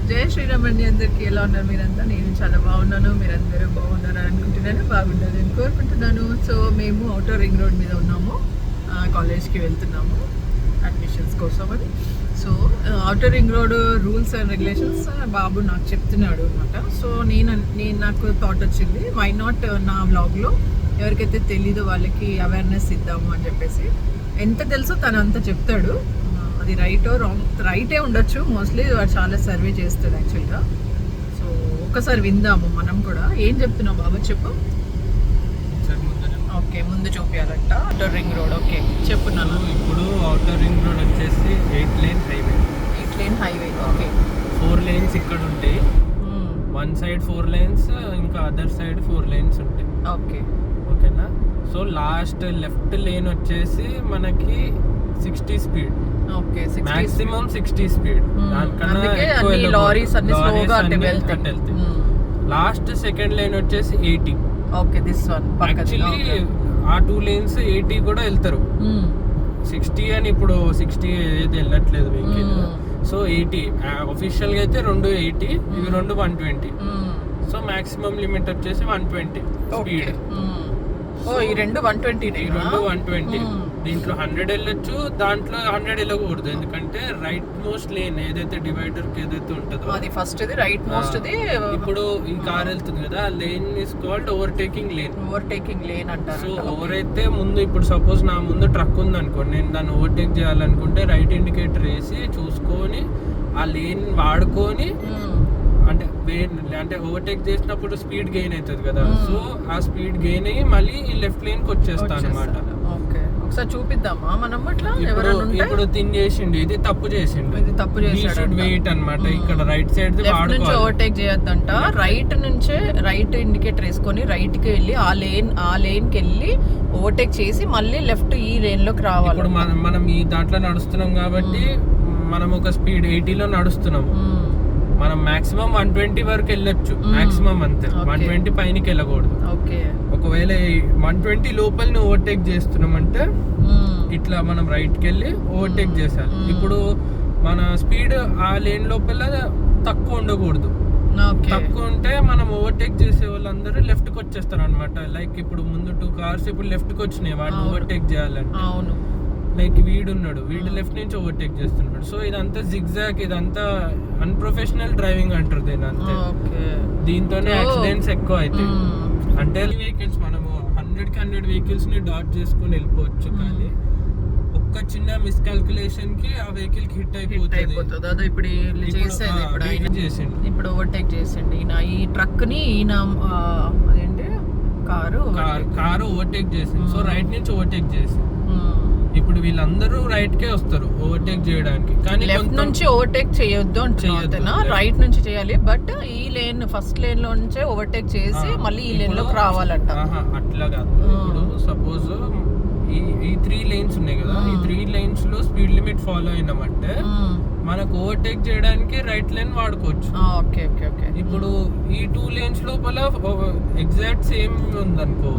జై శ్రీరామ్ అండి అందరికీ. ఎలా ఉన్నారు మీరంతా? నేను చాలా బాగున్నాను, మీరందరూ బాగున్నారా అనుకుంటున్నాను, బాగుండాలని కోరుకుంటున్నాను. సో మేము అవుటర్ రింగ్ రోడ్ మీద ఉన్నాము, కాలేజ్కి వెళ్తున్నాము అడ్మిషన్స్ కోసం అని. So outer ring road rules and regulations బాబు నాకు చెప్తున్నాడు అనమాట. సో నాకు థాట్ వచ్చింది, వై నాట్ నా వ్లాగ్లో ఎవరికైతే తెలీదో వాళ్ళకి అవేర్నెస్ ఇద్దాము అని చెప్పేసి. ఎంత తెలుసో తను అంత చెప్తాడు. అది రైటో రాంగ్, రైటే ఉండొచ్చు మోస్ట్లీ, వాడు చాలా సర్వే చేస్తాడు యాక్చువల్గా. సో ఒక్కసారి విందాము మనం కూడా. ఏం చెప్తున్నావు బాబా, చెప్పు. ఓకే, ముందు చూపించాలంట అవుటర్ రింగ్ రోడ్. ఓకే చెప్పున్నాను. ఇప్పుడు అవుటర్ రింగ్ రోడ్ వచ్చేసి 8 lane highway. 8 lane highway. Okay, 4 lanes ఇక్కడ ఉంటాయి. వన్ సైడ్ 4 లేన్స్, ఇంకా అదర్ సైడ్ 4 లేన్స్ ఉంటాయి. ఓకే ఓకేనా. సో లాస్ట్ లెఫ్ట్ లేన్ వచ్చేసి మనకి 60 స్పీడ్. Okay, maximum 60 speed. దానికన్నా లారీస్ అన్ని స్లోగా వెళ్తాయి. లాస్ట్ సెకండ్ లేన్ వచ్చేసి 80. ఓకే, దిస్ వన్ యాక్చువల్లీ ఆ 2 లేన్స్ 80 కూడా వెళ్తారు. 60 అని ఇప్పుడు 60 ఏది వెళ్ళట్లేదు వెహికల్. సో 80 ఒఫిషియల్ గా అయితే 2 80, ఇవి 2 120. సో మాక్సిమం లిమిట్ వచ్చేసి 120 స్పీడ్. ఈ రెండు 120. ఈ రెండు 120. దీంట్లో 100 వెళ్ళొచ్చు, దాంట్లో 100 వెళ్ళకూడదు. ఎందుకంటే రైట్ మోస్ట్ లేన్ ఏదైతే డివైడర్ కి ఏదైతే ఉంటుందో అది ఫస్ట్, రైట్ మోస్ట్. ఇప్పుడు ఈ కార్ వెళ్తుంది కదా, lane is called overtaking lane. Overtaking lane అంటారు. సో ఎవరైతే ముందు, ఇప్పుడు సపోజ్ నా ముందు ట్రక్ ఉంది అనుకోండి, నేను దాన్ని ఓవర్టేక్ చేయాలనుకుంటే రైట్ ఇండికేటర్ వేసి చూసుకొని ఆ లేన్ వాడుకొని, అంటే ఓవర్టేక్ చేసినప్పుడు స్పీడ్ గెయిన్ అవుతుంది కదా, సో ఆ స్పీడ్ గెయిన్ అయ్యి మళ్ళీ ఈ లెఫ్ట్ లేన్ కి వచ్చేస్తాను అనమాట. ఓకే, ఒకసారి చూపిద్దామా మనం అట్లా. ఇప్పుడు తిన్ చేసిండు, ఇది తప్పు చేసిండు, ఇది తప్పు చేసాడు. వెయిట్ అనమాట. ఇక్కడ రైట్ సైడ్ నుంచి ఓవర్టేక్ చేయొద్దంట. రైట్ ఇండికేటర్ వేసుకొని రైట్ కి వెళ్ళి ఆ లేన్ కి వెళ్ళి ఓవర్టేక్ చేసి మళ్ళీ లెఫ్ట్ ఈ లేన్ లోకి రావాలి. ఇప్పుడు మనం ఈ దాంట్లో నడుస్తున్నాం కాబట్టి మనం ఒక స్పీడ్ 80లో నడుస్తున్నాం. మనం మాక్సిమం 120 వరకు వెళ్ళొచ్చు, మాక్సిమం అంతే. 120 పైనకి వెళ్ళకూడదు. ఒకవేళ 120 లోపలని ఓవర్టేక్ చేస్తున్నామంటే ఇట్లా మనం రైట్ కి వెళ్ళి ఓవర్టేక్ చేసాలి. ఇప్పుడు మన స్పీడ్ ఆ లేన్ లోపల తక్కువ ఉండకూడదు. తక్కువ ఉంటే మనం ఓవర్టేక్ చేసే వాళ్ళందరూ లెఫ్ట్ కి వచ్చేస్తారు అనమాట. లైక్ ఇప్పుడు ముందు 2 కార్స్ ఇప్పుడు లెఫ్ట్ కి వచ్చినాయి, వాటిని ఓవర్టేక్ చేయాలంటే. లైక్ వీడున్నాడు, వీడు లెఫ్ట్ నుంచి ఓవర్టేక్ చేస్తున్నాడు. సో ఇదంతా జిగ్జాగ్, ఇదంతా అన్ప్రొఫెషనల్ డ్రైవింగ్ అంటారు దీని. అంతే, దీంతోనే యాక్సిడెంట్స్ ఎక్కువ అవుతాయి. అంటే వెహికల్స్ మనము 100 వెహికల్స్ ని డాట్ చేసుకుని వెళ్ళిపోవచ్చు, కానీ ఒక్క చిన్న మిస్కాల్కులేషన్ కి ఆ వెహికల్ కి హిట్ అయిపోతుంది. అదే ఇప్పుడు ఓవర్టేక్ చేసిండు ఈయన, ఈ ట్రక్ ని ఈయన అదేంటి కారు ఓవర్టేక్ చేసింది. సో రైట్ నుంచి ఓవర్టేక్ చేసింది. ఇప్పుడు వీళ్ళందరూ రైట్ కే వస్తారు ఓవర్టేక్ చేయడానికి, కానీ లెఫ్ట్ నుంచి ఓవర్టేక్ చేయొద్దు అంటున్నా, రైట్ నుంచి చేయాలి. బట్ ఈ లేన్ ఫస్ట్ లేన్ లో నుంచే ఓవర్టేక్ చేసి మళ్ళీ ఈ లేన్ లోకి రావాలంట. అట్లా కాదు. ఇప్పుడు సపోజ్ ఈ 3 లేన్స్ ఉన్నాయి కదా, ఈ 3 లేన్స్ లో స్పీడ్ లిమిట్ ఫాలో అయినామంటే మనకు ఓవర్టేక్ చేయడానికి రైట్ లైన్ వాడుకోవచ్చు. ఇప్పుడు ఈ 2 లేన్స్ లోపల ఎగ్జాక్ట్ సేమ్ ఉందనుకో,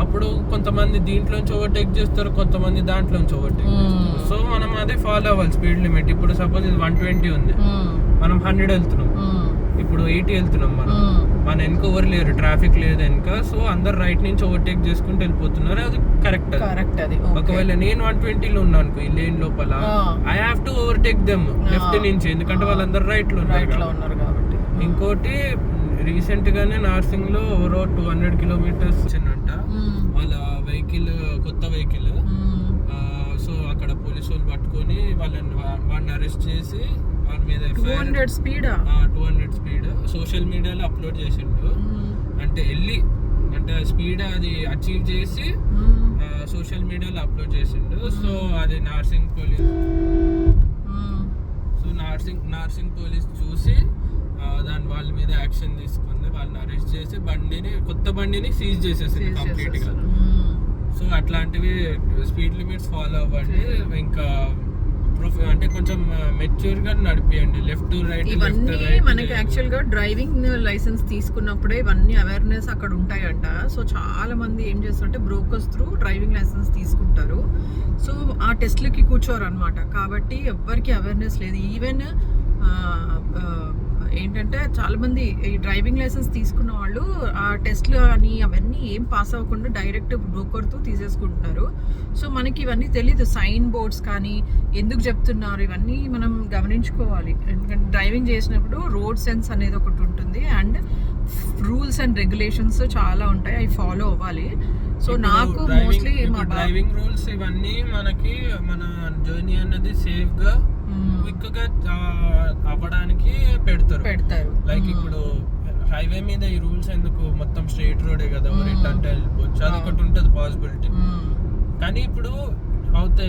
అప్పుడు కొంతమంది దీంట్లోంచి ఓవర్టేక్ చేస్తారు, కొంతమంది దాంట్లోంచి ఓవర్టేక్ చేస్తారు. సో మనం అదే ఫాలో అవ్వాలి స్పీడ్ లిమిట్. ఇప్పుడు సపోజ్ ఇది 120 ఉంది, మనం 100 వెళ్తున్నాం, ఇప్పుడు 80 వెళ్తున్నాం. మన వెనక ఎవరు లేరు, ట్రాఫిక్ లేదు వెనక. సో అందరు రైట్ నుంచి ఓవర్టేక్ చేసుకుంటూ వెళ్ళిపోతున్నారు, అది కరెక్ట్. ఒకవేళ నేను 120లో ఉన్నాను అనుకో ఈ లేన్ లోపల, I have to overtake them left నుంచి, ఎందుకంటే వాళ్ళందరూ రైట్ లో ఉన్నారు కాబట్టి. ఇంకోటి రీసెంట్ గానే నార్సింగ్ లో ఎవరో 200 కిలోమీటర్స్ వచ్చిందంట వాళ్ళ వెహికల్, కొత్త వెహికల్. సో అక్కడ పోలీసు వాళ్ళు పట్టుకొని వాడిని అరెస్ట్ చేసి వాడి మీద 200 స్పీడ్ సోషల్ మీడియాలో అప్లోడ్ చేసిండు. అంటే స్పీడ్ అది అచీవ్ చేసి సోషల్ మీడియాలో అప్లోడ్ చేసిండు. సో అది నార్సింగ్ పోలీస్ చూసి దాని వాళ్ళ మీద యాక్షన్ తీసుకుంది, వాళ్ళని అరెస్ట్ చేసి కొత్త బండిని సీజ్ చేసేసింది కంప్లీట్ గా. సో అట్లాంటివి స్పీడ్ లిమిట్స్ ఫాలో అవ్వండి. ఇంకా అంటే కొంచెం మెచ్యూర్ గా నడిపియండి, లెఫ్ట్ రైట్. ఇవన్నీ మనకి యాక్చువల్ గా డ్రైవింగ్ లైసెన్స్ తీసుకున్నప్పుడే ఇవన్నీ అవేర్నెస్ అక్కడ ఉంటాయంట. సో చాలా మంది ఏం చేస్తారంటే బ్రోకర్స్ త్రూ డ్రైవింగ్ లైసెన్స్ తీసుకుంటారు. సో ఆ టెస్ట్లకి కూర్చోరు అనమాట. కాబట్టి ఎవ్వరికి అవేర్నెస్ లేదు. ఈవెన్ ఏంటంటే చాలా మంది ఈ డ్రైవింగ్ లైసెన్స్ తీసుకున్న వాళ్ళు ఆ టెస్ట్లు అని అవన్నీ ఏం పాస్ అవ్వకుండా డైరెక్ట్ బ్రోకర్తో తీసేసుకుంటున్నారు. సో మనకి ఇవన్నీ తెలీదు, సైన్ బోర్డ్స్ కానీ ఎందుకు చెప్తున్నారు ఇవన్నీ మనం గమనించుకోవాలి. ఎందుకంటే డ్రైవింగ్ చేసినప్పుడు రోడ్ సెన్స్ అనేది ఒకటి ఉంటుంది అండ్ రూల్స్ అండ్ రెగ్యులేషన్స్ చాలా ఉంటాయి, అవి ఫాలో అవ్వాలి. సో నాకు మోస్ట్లీ డ్రైవింగ్ రూల్స్ ఇవన్నీ మనకి మన జర్నీ అనేది సేఫ్ గా క్విక్ గా అవ్వడానికి పెడతారు. లైక్ ఇప్పుడు హైవే మీద ఈ రూల్స్ ఎందుకు, మొత్తం స్ట్రైట్ రోడే కదా, అంటే వెళ్ళిపోవచ్చు, అది ఒకటి ఉంటుంది పాసిబిలిటీ. కానీ ఇప్పుడు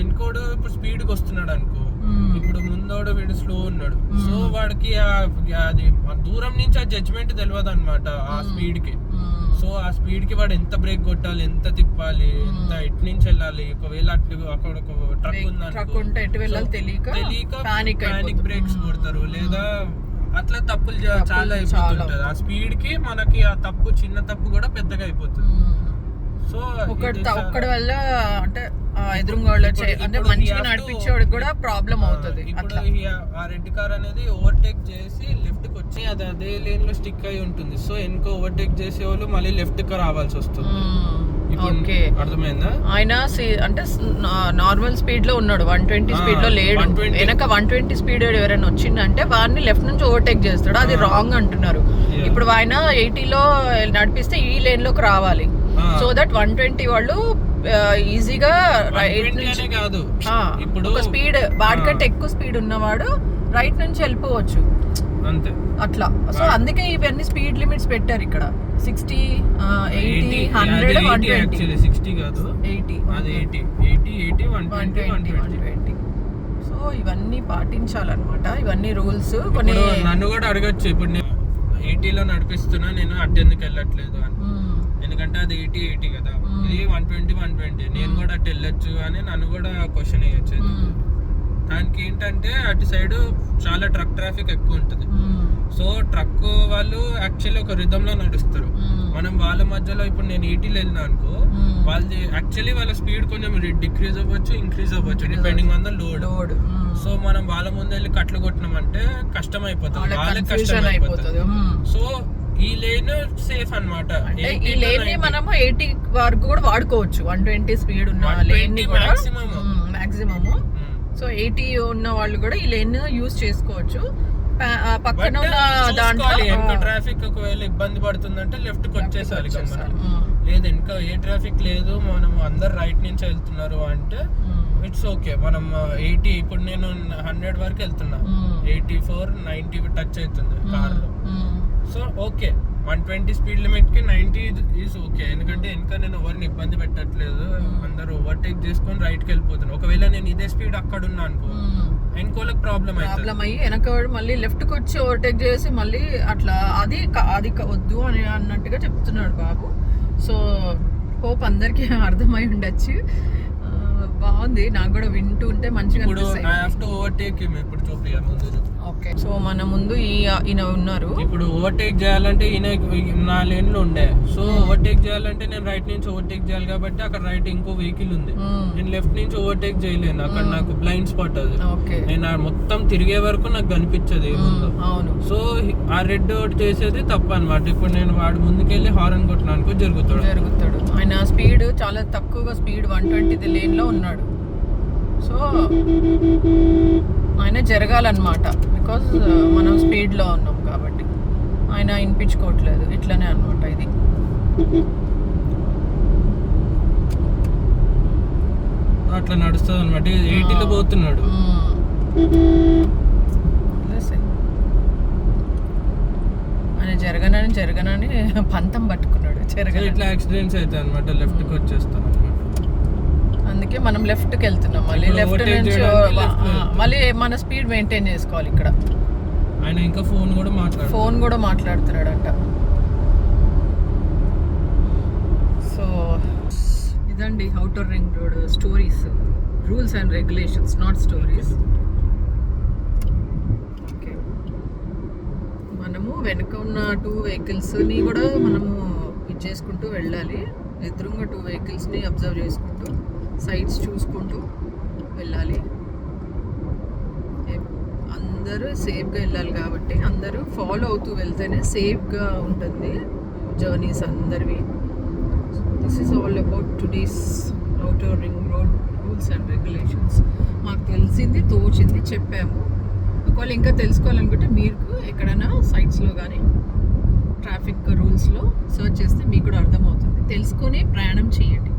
ఎన్కోడు ఇప్పుడు స్పీడ్ కి వస్తున్నాడు అనుకో, ఇప్పుడు ముందోడు వీడు స్లో ఉన్నాడు, సో వాడికి అది దూరం నుంచి ఆ జడ్జ్మెంట్ తెలియదు అనమాట ఆ స్పీడ్ కి. సో ఆ స్పీడ్ కి వాడు ఎంత బ్రేక్ కొట్టాలి, ఎంత తిప్పాలి, ఎంత ఎటు నుంచి వెళ్ళాలి, ఒకవేళ అక్కడ ఒక ట్రక్ ఉంటే తెలియక పానిక్ బ్రేక్స్ కొడతారు, లేదా అట్లా తప్పులు చాలా అయిపోతుంటది. ఆ స్పీడ్ కి మనకి ఆ తప్పు, చిన్న తప్పు కూడా పెద్దగా అయిపోతుంది. సో ఒక్కడి వల్ల అంటే ఎదురుగా అంటే మంచిగా నడిపించేవాడికి కూడా ప్రాబ్లం అవుతుంది. ఇప్పుడు ఆ రెడ్ కార్ అనేది ఓవర్టేక్ చేసి లెఫ్ట్ కి వచ్చి అది అదే లేన్ లో స్టిక్ అయి ఉంటుంది. సో వెనుక ఓవర్టేక్ చేసే వాళ్ళు మళ్ళీ లెఫ్ట్ కి రావాల్సి వస్తుంది. అర్థమైందా? ఆయన అంటే నార్మల్ స్పీడ్ లో ఉన్నాడు, 120 స్పీడ్ లో లేడు. వెనక 120 స్పీడ్ ఎవరైనా వచ్చిందంటే వారిని లెఫ్ట్ నుంచి ఓవర్టేక్ చేస్తాడు, అది రాంగ్ అంటున్నారు. ఇప్పుడు ఆయన 80లో నడిపిస్తే ఈ లేన్ లోకి రావాలి, సో దట్ 120 వాళ్ళు ఈజీగా కాదు, ఇప్పుడు స్పీడ్ వాడికంటే ఎక్కువ స్పీడ్ ఉన్నవాడు రైట్ నుంచి వెళ్ళిపోవచ్చు అంతే అట్లా. సో అందుకే ఇవన్నీ స్పీడ్ లిమిట్స్ పెట్టారు ఇక్కడ, 60, 80, 100, 120. 60 కాదు 80, అది 80, 120. సో ఇవన్నీ పాటించాలన్నమాట, ఇవన్నీ రూల్స్. కొన్ని నన్ను కూడా అడగచ్చు, ఇప్పుడు నేను 80లో నడిపిస్తున్నా, నేను అట్టెందుకు వెళ్ళట్లేదు అని. ఎందుకంటే అది 80 కదా, ఇది 120. నేను కూడా అటు వెళ్ళొచ్చు అని నన్ను కూడా క్వశ్చన్ వేయచ్చు. దానికి ఏంటంటే అటు సైడ్ చాలా ట్రక్ ట్రాఫిక్ ఎక్కువ ఉంటుంది. సో ట్రక్ వాళ్ళు యాక్చువల్లీ ఒక రిథమ్ లో నడుస్తారు. మనం వాళ్ళ మధ్యలో ఇప్పుడు నేను 80లో వెళ్ళినా అనుకో, వాళ్ళది యాక్చువల్లీ వాళ్ళ స్పీడ్ కొంచెం డిక్రీజ్ అవ్వచ్చు, ఇంక్రీజ్ అవ్వచ్చు depending on the load. So మనం వాళ్ళ ముందు వెళ్ళి కట్లు కొట్టినామంటే కష్టం అయిపోతుంది, వాళ్ళకి కష్టం అయిపోతుంది. సో ఈ లేన్ సేఫ్ అన్నమాట. ఈ లేన్ ని మనం 80 వరకు కూడా వాడుకోవచ్చు, 120 స్పీడ్ ఉన్న లేన్ ని కూడా మాక్సిమం. సో 80 ఉన్న వాళ్ళు కూడా ఈ లేన్ యూజ్ చేసుకోవచ్చు. పక్కన దాంట్లో ట్రాఫిక్ ఒకవేళ ఇబ్బంది పడుతుందంటే లెఫ్ట్ కి వచ్చేసాలి, లేదు ఇంకా ఏ ట్రాఫిక్ లేదు, మనం అందరు రైట్ నుంచి వెళ్తున్నారు అంటే ఇట్స్ ఓకే. మనం 80, ఇప్పుడు నేను 100 వరకు వెళ్తున్నా, 84, 90 టచ్ అవుతుంది కార్ లో. సో ఓకే, 120 స్పీడ్ లిమిట్ కి 90 ఈజ్ ఓకే, ఎందుకంటే ఇంకా నేను ఎవరిని ఇబ్బంది పెట్టట్లేదు, అందరూ ఓవర్టేక్ చేసుకొని రైట్ కి వెళ్ళిపోతున్నారు. ఒకవేళ నేను ఇదే స్పీడ్ అక్కడ ఉన్నా అనుకో, ఇంకోళ్ళకి ప్రాబ్లం అయ్యి వెనకవాడు మళ్ళీ లెఫ్ట్ కి వచ్చి ఓవర్టేక్ చేసి మళ్ళీ అట్లా అది వద్దు అని అన్నట్టుగా చెప్తున్నాడు బాబు. సో హోప్ అందరికి అర్థమై ఉండొచ్చు. బాగుంది, నాకు కూడా వింటూ ఉంటే మంచిగా అనిపిస్తుంది. ఓకే, సో మన ముందు ఈయన ఉన్నారు. ఇప్పుడు ఓవర్టేక్ చేయాలంటే ఈయన నా లేన్ లో ఉండే, సో ఓవర్టేక్ చేయాలంటే నేను రైట్ నుంచి ఓవర్టేక్ చేయాలి కాబట్టి అక్కడ రైట్ ఇంకో వెహికల్ ఉంది, నేను లెఫ్ట్ నుంచి ఓవర్టేక్ చేయలేను, అక్కడ నాకు బ్లైండ్ స్పాట్ అది. నేను మొత్తం తిరిగే వరకు నాకు కనిపించదు ముందు. సో ఆ రెడ్ ఒకటి చేసేది తప్ప అన్నమాట. ఇప్పుడు నేను వాడు ముందుకెళ్ళి హార్న్ కొట్టినానుకో జరుగుతాడు. ఆయన స్పీడ్ చాలా తక్కువగా, స్పీడ్ 120 లేన్ లో ఉన్నాడు. సో ఆయన జరగాలన్నమాట, బికాజ్ మనం స్పీడ్లో ఉన్నాం కాబట్టి ఆయన వినిపించుకోవట్లేదు. ఇట్లనే అనమాట ఇది. అట్లా నడుస్తుంది అనమాట. 80లో పోతున్నాడు. ఆయన జరగనని పంతం పట్టుకున్నాడు. ఇట్లా యాక్సిడెంట్స్ అవుతాయి అనమాట, లెఫ్ట్కి వచ్చేస్తాను. అందుకే మనం లెఫ్ట్కి వెళ్తున్నాం, మళ్ళీ లెఫ్ట్ నుంచి మళ్ళీ మన స్పీడ్ మెయింటైన్ చేసుకోవాలి. ఇక్కడ ఆయన ఇంకా ఫోన్ కూడా మాట్లాడుతున్నాడంట. సో ఇదండి outer ring road stories, rules and regulations, not stories. Okay, మనము వెనక ఉన్న 2 వెహికల్స్ని కూడా మనము ఇది చేసుకుంటూ వెళ్ళాలి. ఎదురుగా 2 వెహికల్స్ని అబ్జర్వ్ చేసుకుంటూ, సైడ్స్ చూసుకుంటూ వెళ్ళాలి. అందరూ సేఫ్గా వెళ్ళాలి కాబట్టి అందరూ ఫాలో అవుతూ వెళ్తేనే సేఫ్గా ఉంటుంది జర్నీస్ అందరివి. This is all about today's outer ring road rules and regulations. మాకు తెలిసింది తోచింది చెప్పాము. ఒకవేళ ఇంకా తెలుసుకోవాలనుకుంటే మీకు ఎక్కడైనా సైట్స్లో కానీ ట్రాఫిక్ రూల్స్లో సర్చ్ చేస్తే మీకు కూడా అర్థమవుతుంది. తెలుసుకొని ప్రయాణం చేయండి.